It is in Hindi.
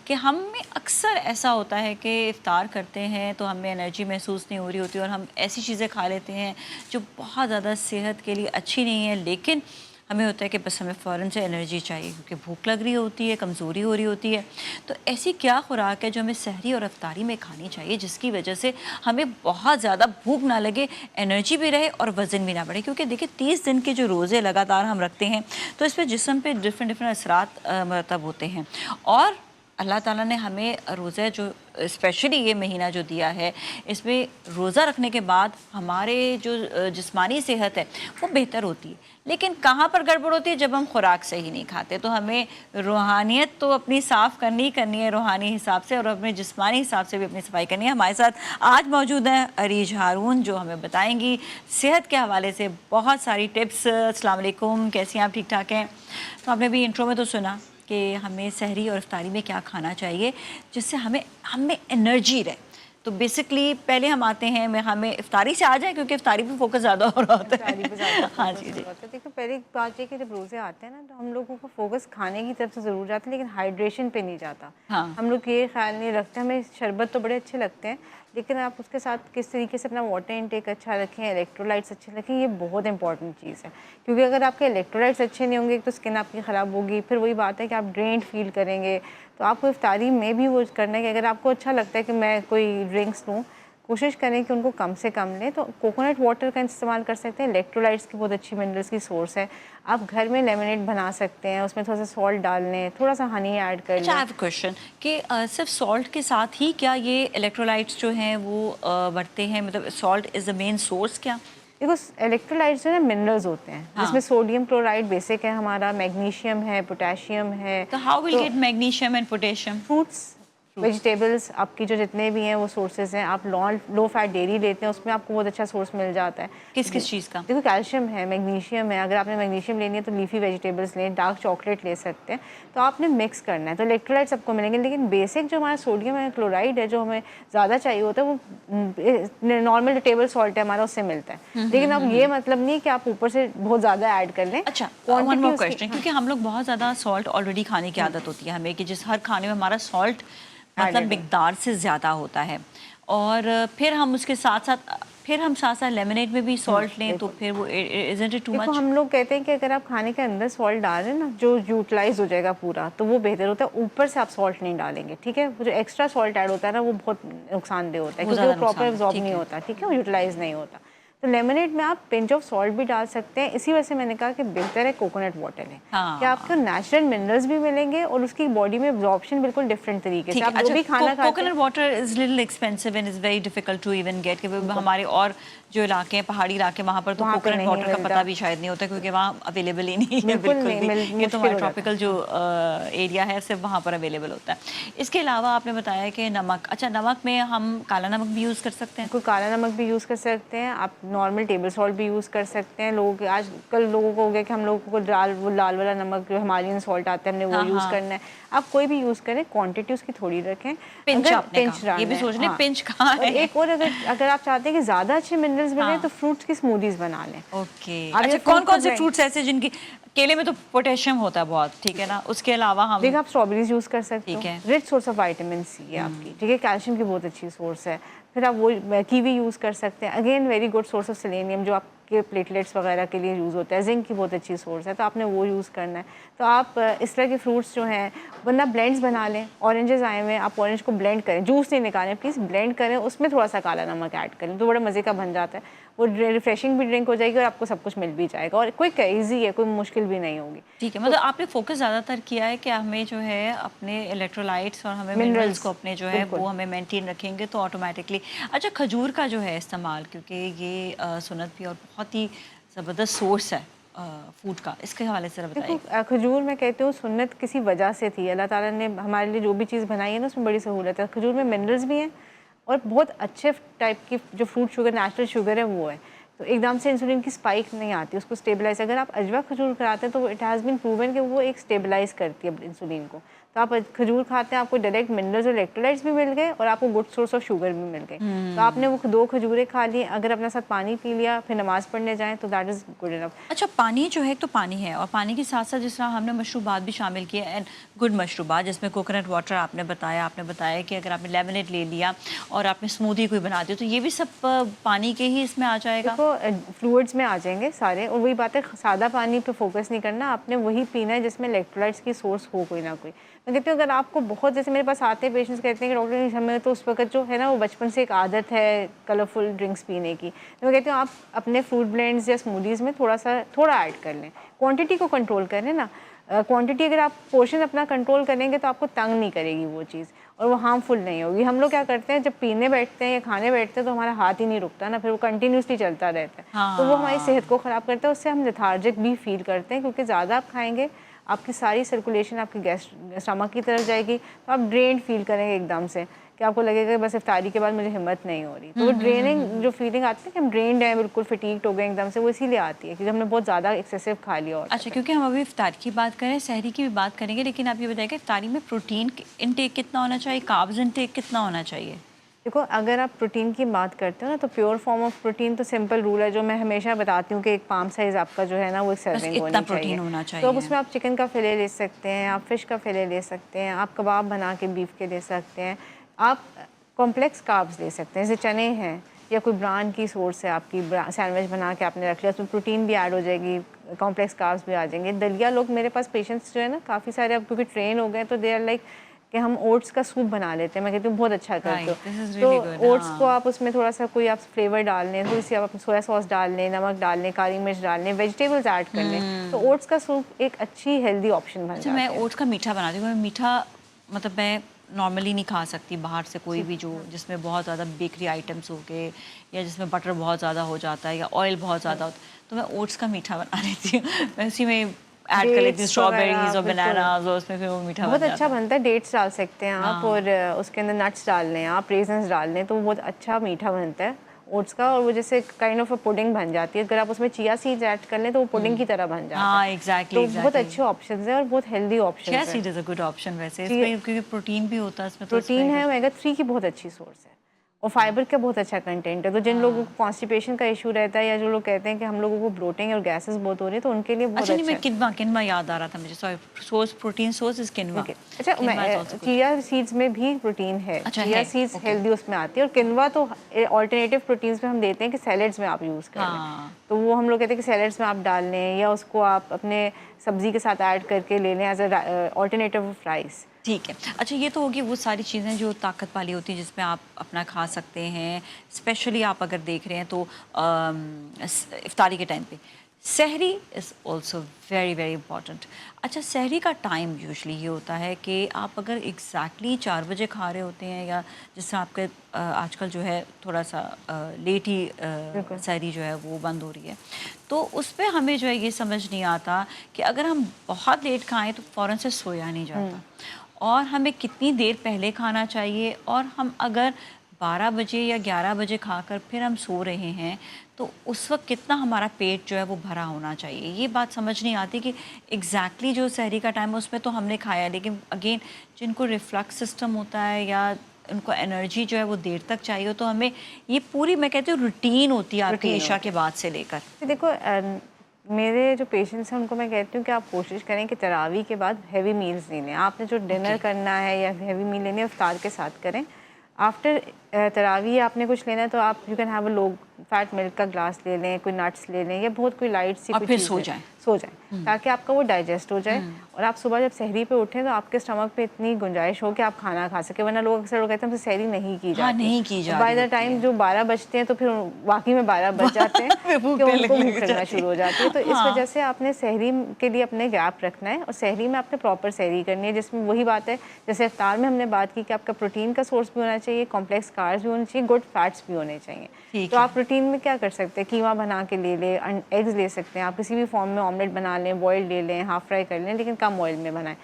कि हमें अक्सर ऐसा होता है कि इफ्तार करते हैं तो हमें एनर्जी महसूस नहीं हो रही होती और हम ऐसी चीज़ें खा लेते हैं जो बहुत ज़्यादा सेहत के लिए अच्छी नहीं है, लेकिन हमें होता है कि बस हमें फ़ौरन से एनर्जी चाहिए क्योंकि भूख लग रही होती है, कमज़ोरी हो रही होती है। तो ऐसी क्या खुराक है जो हमें सहरी और इफ्तारी में खानी चाहिए जिसकी वजह से हमें बहुत ज़्यादा भूख ना लगे, एनर्जी भी रहे और वज़न भी ना बढ़े? क्योंकि देखिए 30 दिन के जो रोज़े लगातार हम रखते हैं तो इस पे जिस्म पे डिफरेंट डिफरेंट असरात मरतब होते हैं। और अल्लाह ताला ने हमें रोज़ा जो स्पेशली ये महीना जो दिया है, इसमें रोज़ा रखने के बाद हमारे जो जिस्मानी सेहत है वो बेहतर होती है। लेकिन कहाँ पर गड़बड़ होती है? जब हम खुराक सही नहीं खाते। तो हमें रूहानियत तो अपनी साफ़ करनी ही करनी है रूहानी हिसाब से, और अपने जिस्मानी हिसाब से भी अपनी सफाई करनी है। हमारे साथ आज मौजूद हैं अरीज हारून, जो हमें बताएंगी सेहत के हवाले से बहुत सारी टिप्स। अस्सलाम वालेकुम, कैसी हैं आप? ठीक ठाक हैं? तो आपने भी इंट्रो में तो सुना कि हमें सहरी और इफ्तारी में क्या खाना चाहिए जिससे हमें हमें एनर्जी रहे। तो बेसिकली पहले हम आते हैं, मैं हमें इफ्तारी से आ जाए क्योंकि इफ्तारी पे फोकस ज़्यादा हो रहा होता है। हाँ जी जी। देखो, पहले एक बात ये कि जब रोज़े आते हैं ना तो हम लोगों को फोकस खाने की तरफ से ज़रूर जाता है, लेकिन हाइड्रेशन पे नहीं जाता। हाँ हम लोग ये ख्याल नहीं रखते। हमें शरबत तो बड़े अच्छे लगते हैं, लेकिन आप उसके साथ किस तरीके से अपना वाटर इनटेक अच्छा रखें, इलेक्ट्रोलाइट्स अच्छे रखें, ये बहुत इंपॉर्टेंट चीज़ है। क्योंकि अगर आपके इलेक्ट्रोलाइट्स अच्छे नहीं होंगे तो स्किन आपकी ख़राब होगी, फिर वही बात है कि आप ड्रेन्ड फील करेंगे। तो आपको इफ्तारी में भी वो करना है कि अगर आपको अच्छा लगता है कि मैं कोई ड्रिंक्स लूँ, कोशिश करें कि उनको कम से कम लें। तो कोकोनट वाटर का इस्तेमाल कर सकते हैं, इलेक्ट्रोलाइट्स की बहुत अच्छी मिनरल्स की सोर्स है। आप घर में लेमनेड बना सकते हैं, उसमें थोड़ा सा सॉल्ट डाल लें, थोड़ा सा हनी ऐड कर अच्छा, आई लें। हैव अ क्वेश्चन कि सिर्फ सॉल्ट के साथ ही क्या ये इलेक्ट्रोलाइट्स जो हैं वो बढ़ते हैं? मतलब salt is the main source क्या? देखो, इलेक्ट्रोलाइट्स जो है मिनरल्स होते हैं, जिसमें हाँ, सोडियम क्लोराइड बेसिक है हमारा, मैग्नीशियम है, पोटेशियम है। तो how will to get magnesium and potassium? Fruits, fruits. Vegetables आपकी जो जितने भी हैं वो सोर्सेज हैं। आप लो फैट डेयरी लेते हैं, उसमें आपको बहुत अच्छा सोर्स मिल जाता है। किस किस चीज़ का? देखो, कैल्शियम है, मैग्नीशियम है। अगर आपने मैग्नीशियम लेनी है तो लीफी वेजिटेबल्स लें, डार्क चॉकलेट ले सकते हैं। तो आपने मिक्स करना है तो इलेक्ट्रोलाइट्स आपको मिलेंगे। लेकिन बेसिक जो हमारा सोडियम है, क्लोराइड है, जो हमें ज़्यादा चाहिए होता है, वो नॉर्मल टेबल सॉल्ट है हमारा, उससे मिलता है। लेकिन अब ये मतलब नहीं कि आप ऊपर से बहुत ज़्यादा ऐड कर लें। अच्छा, वन क्वांटिटी मोर उसकी, क्वेश्चन, हाँ, क्योंकि हम लोग बहुत ज़्यादा सॉल्ट ऑलरेडी खाने की आदत होती है हमें कि जिस हर खाने में हमारा सॉल्ट मतलब एडेड है। मिकदार से ज़्यादा होता है। और फिर हम उसके साथ-साथ लेमनेड में भी सॉल्ट लें तो बिल्कुल। फिर वो इज़न्ट इट टू देखो, मच? हम लोग कहते हैं कि अगर आप खाने के अंदर सॉल्ट डाल रहे हैं ना, जो यूटिलाइज हो जाएगा पूरा, तो वो बेहतर होता है। ऊपर से आप सॉल्ट नहीं डालेंगे, ठीक है? वो जो एक्स्ट्रा सॉल्ट ऐड होता है ना, वो बहुत नुकसानदेह होता है, वो क्योंकि वो ज़्यादा प्रॉपर नुकसान है, एब्जॉर्ब ठीक नहीं है। होता, ठीक है? वो यूटिलाइज नहीं होता। तो लेमनेड में आप पिंच ऑफ सॉल्ट भी डाल सकते हैं। इसी वजह से मैंने कहा कि बेहतर है कोकोनट वाटर लें, कि आपको हाँ। नेचुरल मिनरल्स भी मिलेंगे और उसकी बॉडी में एब्जॉर्प्शन बिल्कुल डिफरेंट तरीके से। ठीक है। आप जो अच्छा, भी खाना खाते कोकोनट हैं, water is little expensive and is very difficult to even get कि बिल्कुल, हमारे और जो इलाके हैं, पहाड़ी इलाके, वहाँ पर तो वहाँ पे कोकोनट नहीं वाटर का पता मिलता। भी शायद नहीं होता क्योंकि वहाँ अवेलेबल ही नहीं है बिल्कुल बिल्कुल नहीं भी। ये तो मुश्किल हमारे हो जाता है। ट्रॉपिकल जो हाँ। एरिया है सिर्फ वहाँ पर अवेलेबल होता है। इसके अलावा आपने बताया कि नमक, अच्छा नमक में हम काला नमक भी यूज़ कर सकते हैं? कोई काला नमक भी यूज़ कर सकते हैं, आप नॉर्मल टेबल सॉल्ट भी यूज़ कर सकते हैं। लोगों के आजकल लोगों को हो गया कि हम लोगों को वो लाल वाला नमक जो हिमालयन सॉल्ट आता है, हमने वो हाँ, यूज़ हाँ। करना है। आप कोई भी यूज़ करें, क्वांटिटी उसकी थोड़ी रखें। पिंच अगर आपने पिंच कहा, ये डालना भी है, सोच लें हाँ। पिंच कहाँ और है? एक और, अगर अगर आप चाहते हैं कि ज़्यादा अच्छे मिनरल्स मिलें तो हाँ। फ्रूट्स की स्मूदीज़ बना लें। ओके। आप अच्छा, ये फ्रूट को कौन-कौन से ब्लेंड, फ्रूट्स ऐसे जिनकी केले में तो पोटेशियम होता है बहुत, ठीक है ना? उसके अलावा हम देखिए, आप स्ट्रॉबेरीज यूज़ कर सकते ठीक हो, है। Rich source of vitamin C है आपकी, ठीक है? कैल्शियम की बहुत अच्छी सोर्स है। फिर आप वो कीवी यूज़ कर सकते हैं, again very good source of selenium, जो आपके प्लेटलेट्स वगैरह के लिए यूज़ होता है। जिंक की बहुत अच्छी सोर्स है, तो आपने वो यूज़ करना है। तो आप इस तरह के फ्रूट्स जो हैं, वरना ब्लेंड्स बना लें। ऑरेंजेस आए हुए हैं, आप ऑरेंज को ब्लेंड करें, जूस नहीं निकालें प्लीज़, ब्लेंड करें, उसमें थोड़ा सा काला नमक ऐड करें, तो बड़ा मज़े का बन जाता है। वो रिफ्रेशिंग भी ड्रिंक हो जाएगी और आपको सब कुछ मिल भी जाएगा, और क्विक है, ईजी है, कोई मुश्किल भी नहीं होगी। ठीक है, तो मतलब आपने फ़ोकस ज़्यादातर किया है कि हमें जो है अपने इलेक्ट्रोलाइट्स और हमें मिनरल्स को मिनरल्स, अपने जो है बिल्कुल। वो हमें मेंटेन रखेंगे तो ऑटोमेटिकली। अच्छा, खजूर का जो है इस्तेमाल, क्योंकि ये सुन्नत भी और बहुत ही ज़बरदस्त सोर्स है फूड का, इसके हवाले से ज़रा देखो, बताइएगा। खजूर मैं कहती हूँ सुन्नत किसी वजह से थी। अल्लाह ताला ने हमारे लिए जो भी चीज़ बनाई है ना, उसमें बड़ी सहूलत है। खजूर में मिनरल्स भी हैं और बहुत अच्छे टाइप की जो फ्रूट शुगर, नेचुरल शुगर है, वो है। तो एकदम से इंसुलिन की स्पाइक नहीं आती, उसको स्टेबलाइज, अगर आप अजवा खजूर कराते हैं तो इट हैज़ बीन प्रूवन कि वो एक स्टेबलाइज करती है इंसुलिन को। तो आप खजूर खाते हैं, आपको डायरेक्ट मिनरल्स और इलेक्ट्रोलाइट्स भी मिल गए और आपको गुड सोर्स ऑफ शुगर भी मिल गए। तो आपने वो 2 खजूरें खा ली, अगर अपने साथ पानी पी लिया, फिर नमाज पढ़ने जाएं तो दैट इज़ गुड इनफ। अच्छा, पानी जो है तो पानी है, और पानी के साथ साथ जिस तरह हमने मशरूबात भी शामिल किए एंड गुड मशरूबात, जिसमें कोकोनट वाटर आपने बताया कि अगर आपने लेमनेड ले लिया और आपने स्मूदी कोई बना दी तो ये भी सब पानी के ही इसमें आ जाएगा। देखो फ्लूइड्स में आ जाएंगे सारे, और वही बात है, सादा पानी पे फोकस नहीं करना, आपने वही पीना है जिसमें इलेक्ट्रोलाइट्स की सोर्स हो कोई ना कोई। मैं कहती हूँ अगर आपको बहुत, जैसे मेरे पास आते हैं पेशेंट्स कहते हैं कि डॉक्टर हमें तो उस वक्त जो है ना वो बचपन से एक आदत है कलरफुल ड्रिंक्स पीने की, तो मैं कहती हूँ आप अपने फ्रूट ब्लेंड्स या स्मूदीज़ में थोड़ा ऐड कर लें, क्वांटिटी को कंट्रोल करें ना। क्वांटिटी अगर आप पोर्शन अपना कंट्रोल करेंगे तो आपको तंग नहीं करेगी वो चीज़, और वो हार्मफुल नहीं होगी। हम लोग क्या करते हैं, जब पीने बैठते हैं या खाने बैठते हैं तो हमारा हाथ ही नहीं रुकता ना, फिर वो कंटिन्यूसली चलता रहता है। हाँ। तो वो हमारी सेहत को ख़राब करता है, उससे हम लेथार्जिक भी फील करते हैं, क्योंकि ज़्यादा आप खाएंगे आपकी सारी सर्कुलेशन आपकी स्टमक की तरफ जाएगी, तो आप ड्रेन फील करेंगे एकदम से, कि आपको लगेगा कि बस इफ्तारी के बाद मुझे हिम्मत नहीं हो रही। तो वो ड्रेनिंग जो फीलिंग आती है कि हम ड्रेन्ड हैं, बिल्कुल फटीग्ड हो गए एकदम से, वो इसीलिए आती है क्योंकि हमने बहुत ज़्यादा एक्सेसिव खा लिया। और अच्छा, क्योंकि हम अभी इफ्तार की बात करें, सहरी की भी बात करेंगे, लेकिन आप ये बताइए कि इफ्तारी में प्रोटीन इनटेक कितना होना चाहिए, कार्ब्स इनटेक कितना होना चाहिए? देखो अगर आप प्रोटीन की बात करते हो ना, तो प्योर फॉर्म ऑफ प्रोटीन तो सिंपल रूल है जो मैं हमेशा बताती हूँ कि एक पाम साइज़ आपका जो है ना वो एक सर्विंग होनी प्रोटीन होना चाहिए। तो अब उसमें आप चिकन का फिले ले सकते हैं, आप फिश का फिले ले सकते हैं, आप कबाब बना के बीफ के ले सकते हैं, आप कॉम्प्लेक्स कार्ब्स ले सकते हैं, जैसे चने हैं या कोई ब्रांड की सोर्स है आपकी, सैंडविच बना के आपने रख लिया, उसमें प्रोटीन भी ऐड हो जाएगी, कॉम्प्लेक्स कार्ब्स भी आ जाएंगे। दलिया लोग, मेरे पास पेशेंट्स जो है ना काफ़ी सारे अब क्योंकि ट्रेन हो गए तो दे आर लाइक कि हम ओट्स का सूप बना लेते हैं, मैं कहती हूँ बहुत अच्छा करते हो। तो ओट्स को आप उसमें थोड़ा सा कोई आप फ्लेवर डाल लें, थोड़ी सी आप सोया सॉस डाल लें, नमक डाल लें, काली मिर्च डाल लें, वेजिटेबल्स ऐड कर लें, तो ओट्स का सूप एक अच्छी हेल्दी ऑप्शन बन जाता है। मैं ओट्स का मीठा बनाती हूँ, मीठा मतलब मैं नॉर्मली नहीं खा सकती बाहर से कोई भी जो जिसमें बहुत ज़्यादा बेकरी आइटम्स हो गए या जिसमें बटर बहुत ज़्यादा हो जाता है या ऑयल बहुत ज़्यादा होता है, तो मैं ओट्स का मीठा बना लेती हूँ। मैं उसी में ऐड कर लेती हूँ स्ट्रॉबेरीज और बनानाज, और उसमें फिर वो मीठा बहुत अच्छा बनता है। डेट्स डाल सकते हैं आप, और उसके अंदर नट्स डाल लें आप, रेजन्स डाल लें, तो वो बहुत अच्छा मीठा बनता है ओट्स का, और वो जैसे काइंड ऑफ अ पुडिंग बन जाती है। अगर आप उसमें चिया सीड्स ऐड कर लें तो वो पुडिंग की तरह बन जाता है। हाँ, एग्जैक्टली। तो बहुत अच्छे ऑप्शंस हैं और बहुत हेल्दी ऑप्शंस हैं। Chia seed is a good option वैसे, इसमें क्योंकि प्रोटीन भी होता है इसमें, प्रोटीन है, ओमेगा 3 की बहुत अच्छी सोर्स है, और फाइबर का बहुत अच्छा कंटेंट है। तो जिन लोगों को कॉन्स्टिपेशन का इशू रहता है या जो लोग कहते हैं कि हम लोगों को ब्लोटिंग और गैसेस बहुत हो रही है, तो उनके लिए बहुत अच्छा। अच्छा नहीं, मैं किनवा याद आ रहा था मुझे, sorry, source protein source is quinoa. अच्छा, चिया सीड्स में भी प्रोटीन है। अच्छा, चिया सीड्स हेल्दी उसमें आती है, और किनवा तो ऑल्टरनेटिव प्रोटीन्स में हम देते हैं कि सैलेड्स में आप यूज़ कर लें, तो वो हम लोग कहते हैं कि सैलेड्स में आप डाल लें या उसको आप अपने सब्जी के साथ ऐड करके ले लें as a alternative of rice. ठीक है। अच्छा, ये तो होगी वो सारी चीज़ें जो ताकत वाली होती हैं जिसमें आप अपना खा सकते हैं, स्पेशली आप अगर देख रहे हैं तो इफ्तारी के टाइम पे। सहरी is also very very important. अच्छा, सहरी का टाइम यूजुअली ये होता है कि आप अगर एग्जैक्टली 4 बजे खा रहे होते हैं, या जिससे आपके आजकल जो है थोड़ा सा लेट ही सहरी जो है वो बंद हो रही है, तो उस पर हमें जो है ये समझ नहीं आता कि अगर हम बहुत लेट खाएं तो फ़ौरन से सोया नहीं जाता, और हमें कितनी देर पहले खाना चाहिए, और हम अगर 12 बजे या 11 बजे खाकर फिर हम सो रहे हैं तो उस वक्त कितना हमारा पेट जो है वो भरा होना चाहिए। ये बात समझ नहीं आती कि एग्जैक्टली जो सहरी का टाइम है उसमें तो हमने खाया, लेकिन अगेन जिनको रिफ्लक्स सिस्टम होता है या उनको एनर्जी जो है वो देर तक चाहिए, तो हमें ये पूरी, मैं कहती हूँ, रूटीन होती है आपकी ईशा के बाद से लेकर। देखो मेरे जो पेशेंट्स हैं उनको मैं कहती हूँ कि आप कोशिश करें कि तरावी के बाद हैवी मील्स नहीं लें। आपने जो डिनर करना है या हैवी मील लेनी है इफ्तार के साथ करें। आफ्टर तरावी आपने कुछ लेना है तो आप you can have a low fat milk का ग्लास ले लें, कोई नट्स ले लें या बहुत कोई लाइट सी, और फिर सो जाएं ताकि आपका वो डाइजेस्ट हो जाए, और आप सुबह जब सहरी पे उठें तो आपके स्टमक पे इतनी गुंजाइश हो कि आप खाना खा सकें। वरना लोग अक्सर लोग कहते हैं हमसे सहरी नहीं की जाती, नहीं की जाती, बाय द टाइम जो 12 बजते हैं तो फिर वाकई में 12 बज जाते हैं कि उनको भूख लगना शुरू हो जाती है। तो इस वजह से आपने सहरी के लिए अपने गैप रखना है, और सहरी में आपने प्रॉपर सहरी करनी है, जिसमें वही बात है जैसे इफ्तार में हमने बात की कि आपका प्रोटीन का सोर्स भी होना चाहिए, कॉम्प्लेक्स कार्ब्स भी होने चाहिए, गुड फैट्स भी होने चाहिए। तो आप प्रोटीन में क्या कर सकते हैं, कीमा बना के ले लें, एग्स ले सकते हैं आप, किसी भी फॉर्म में ऑमलेट बना लें, बॉइल्ड ले लें, हाफ फ्राई कर लें, लेकिन कम ऑयल में बनाएं।